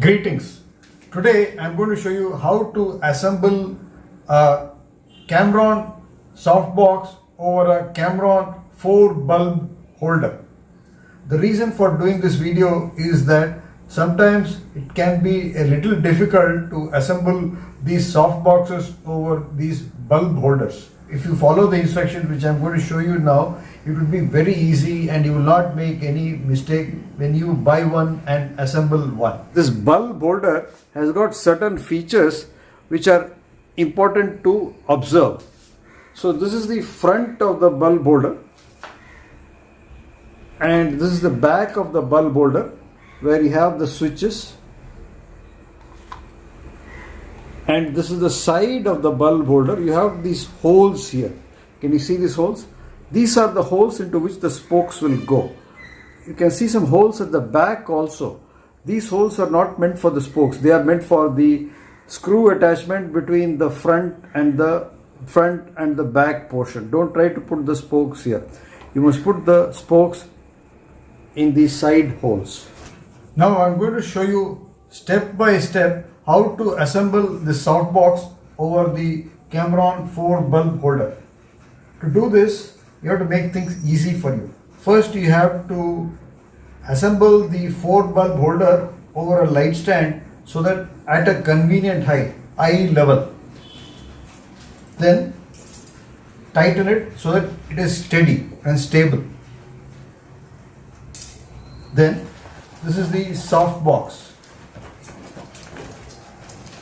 Greetings. Today I'm going to show you how to assemble a Camron softbox over a Camron 4 bulb holder. The reason for doing this video is that sometimes it can be a little difficult to assemble these softboxes over these bulb holders. If you follow the instructions which I'm going to show you now, it will be very easy and you will not make any mistake when you buy one and assemble one. This bulb holder has got certain features which are important to observe. So this is the front of the bulb holder and this is the back of the bulb holder where you have the switches, and this is the side of the bulb holder. You have these holes here. Can you see these holes? These are the holes into which the spokes will go. You can see some holes at the back also. These holes are not meant for the spokes. They are meant for the screw attachment between the front and the back portion. Don't try to put the spokes here. You must put the spokes in the side holes. Now I'm going to show you step by step how to assemble this softbox over the Camron 4 bulb holder. To do this, you have to make things easy for you. First, you have to assemble the 4 bulb holder over a light stand so that at a convenient height, eye level. Then tighten it so that it is steady and stable. Then this is the softbox.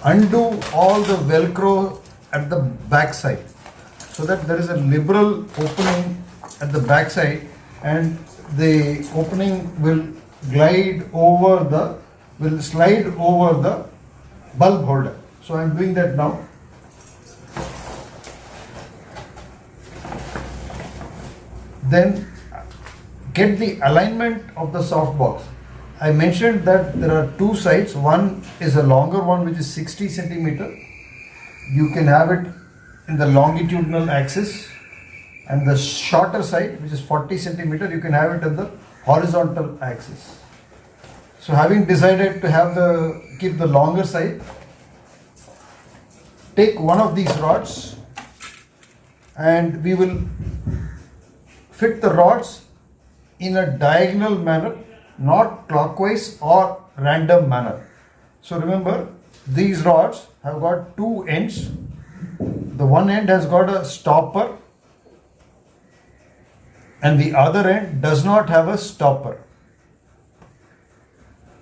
Undo all the velcro at the back side so that there is a liberal opening at the back side and the opening will slide over the bulb holder. So I am doing that now. Then get the alignment of the softbox. I mentioned that there are two sides. One is a longer one which is 60 centimeter. You can have it in the longitudinal axis, and the shorter side which is 40 centimeter, you can have it in the horizontal axis. So having decided to keep the longer side, take one of these rods and we will fit the rods in a diagonal manner, not clockwise or random manner. So remember, these rods have got two ends. The one end has got a stopper and the other end does not have a stopper.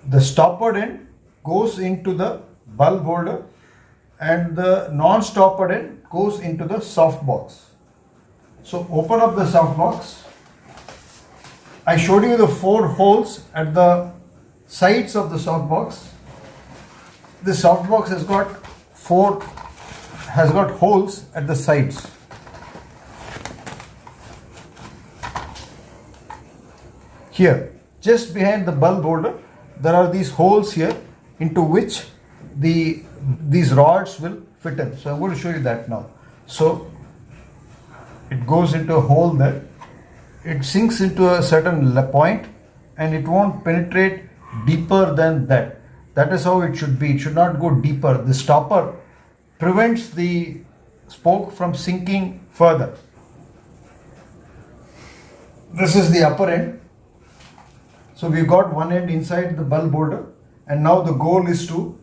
The stoppered end goes into the bulb holder and the non-stoppered end goes into the softbox. So open up the softbox. I showed you the 4 holes at the sides of the softbox. This softbox has got holes at the sides. Here, just behind the bulb holder, there are these holes here into which these rods will fit in. So I'm going to show you that now. So it goes into a hole there. It sinks into a certain point and it won't penetrate deeper than that. That is how it should be. It should not go deeper. The stopper prevents the spoke from sinking further. This is the upper end. So we've got one end inside the bulb holder, and now the goal is to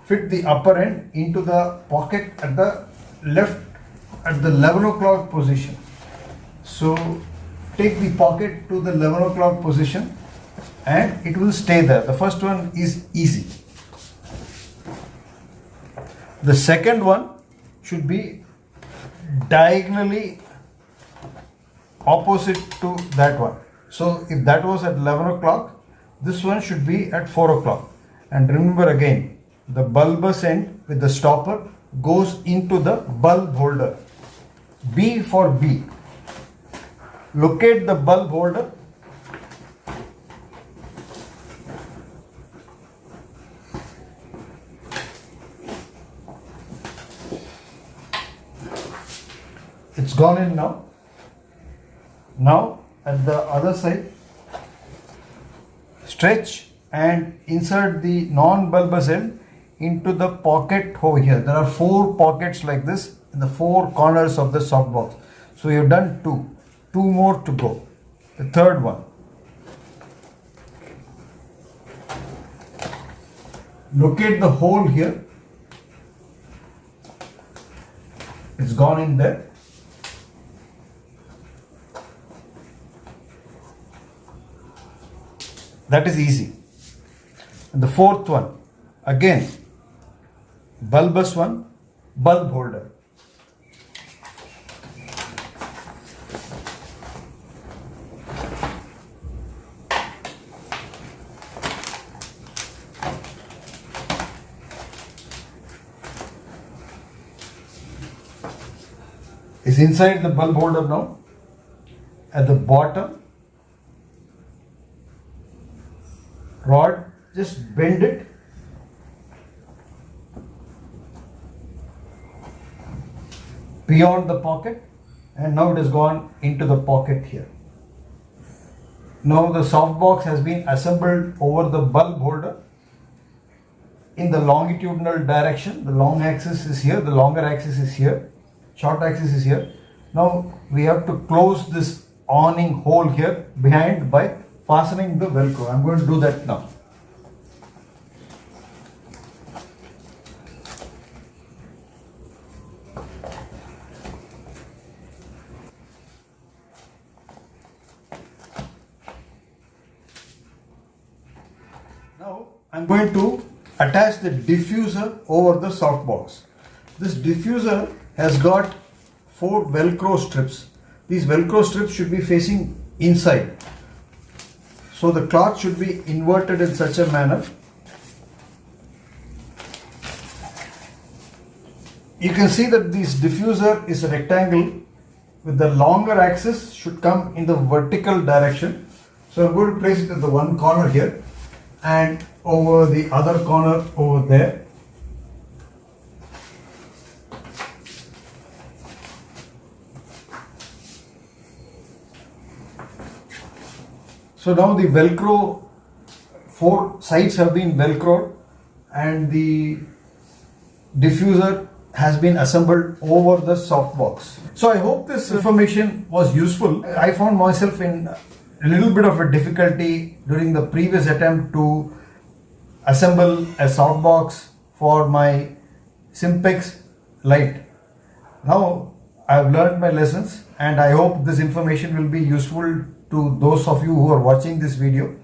fit the upper end into the pocket at the left at the 11 o'clock position. So take the pocket to the 11 o'clock position and it will stay there. The first one is easy. The second one should be diagonally opposite to that one. So if that was at 11 o'clock, this one should be at 4 o'clock. And remember again, the bulbous end with the stopper goes into the bulb holder. B for B. Locate the bulb holder. It's gone in now. Now at the other side, stretch and insert the non-bulbous end into the pocket over here. There are 4 pockets like this in the 4 corners of the softbox. So you've done 2. 2 more to go. The third one. Locate the hole here. It's gone in there. That is easy. And the fourth one, again, bulbous one, bulb holder. Is inside the bulb holder now. At the bottom, rod, just bend it. Beyond the pocket, and now it has gone into the pocket here. Now the softbox has been assembled over the bulb holder in the longitudinal direction. The long axis is here, the longer axis is here, short axis is here. Now we have to close this awning hole here behind by fastening the Velcro. I'm going to do that now. Now I'm going to attach the diffuser over the softbox. This diffuser has got 4 Velcro strips. These Velcro strips should be facing inside. So the cloth should be inverted in such a manner. You can see that this diffuser is a rectangle with the longer axis should come in the vertical direction. So I'm going to place it in the one corner here and over the other corner over there. So now the Velcro, 4 sides have been Velcroed and the diffuser has been assembled over the softbox. So I hope this information was useful. I found myself in a little bit of a difficulty during the previous attempt to assemble a softbox for my Simpex light. Now I have learned my lessons and I hope this information will be useful to those of you who are watching this video.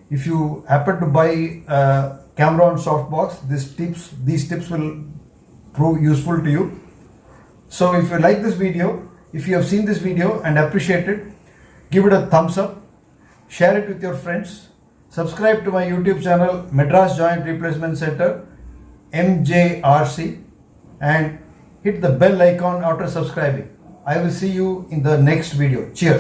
If you happen to buy a Camron softbox, these tips will prove useful to you. So if you like this video, if you have seen this video and appreciate it, give it a thumbs up, share it with your friends, subscribe to my YouTube channel Madras Joint Replacement Center MJRC, and hit the bell icon after subscribing. I will see you in the next video. Cheers.